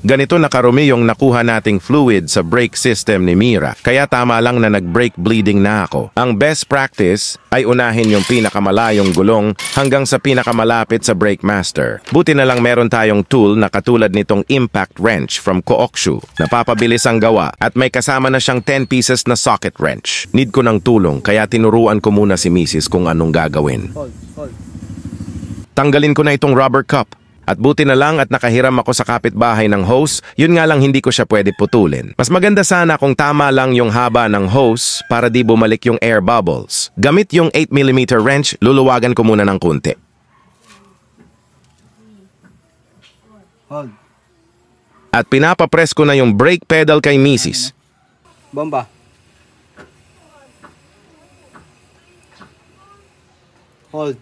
Ganito nakarumi yung nakuha nating fluid sa brake system ni Mira, kaya tama lang na nag-brake bleeding na ako. Ang best practice ay unahin yung pinakamalayong gulong hanggang sa pinakamalapit sa brake master. Buti na lang meron tayong tool na katulad nitong impact wrench from Kookshu. Napapabilis ang gawa at may kasama na siyang 10 pieces na socket wrench. Need ko ng tulong kaya tinuruan ko muna si Mrs. kung anong gagawin. Tanggalin ko na itong rubber cup. At buti na lang at nakahiram ako sa kapitbahay ng hose, yun nga lang hindi ko siya pwede putulin. Mas maganda sana kung tama lang yung haba ng hose para di bumalik yung air bubbles. Gamit yung 8mm wrench, luluwagan ko muna ng kunti. Hold. At pinapapress ko na yung brake pedal kay Mrs. Bomba. Hold.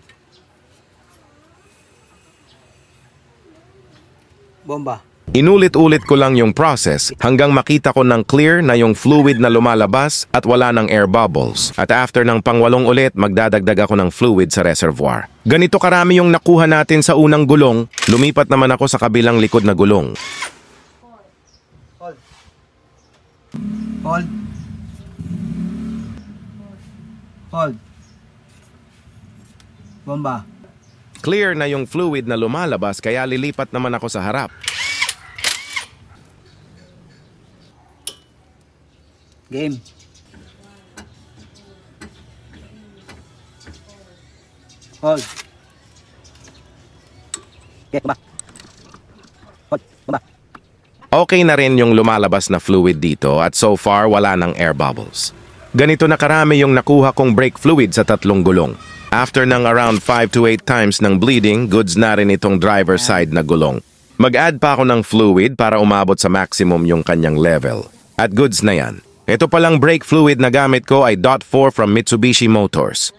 Bomba. Inulit-ulit ko lang yung process hanggang makita ko ng clear na yung fluid na lumalabas at wala ng air bubbles. At after ng pangwalong ulit, magdadagdag ako ng fluid sa reservoir. Ganito karami yung nakuha natin sa unang gulong, lumipat naman ako sa kabilang likod na gulong. Hold. Hold. Hold. Bomba. Clear na yung fluid na lumalabas kaya lilipat naman ako sa harap. Game. Hold. Okay, bomba. Hold. Bomba. Okay na rin yung lumalabas na fluid dito at so far wala ng air bubbles. Ganito na karami yung nakuha kong brake fluid sa tatlong gulong. After ng around 5 to 8 times ng bleeding, goods na rin itong driver side na gulong. Mag-add pa ako ng fluid para umabot sa maximum yung kanyang level. At goods na yan. Ito palang brake fluid na gamit ko ay DOT4 from Mitsubishi Motors.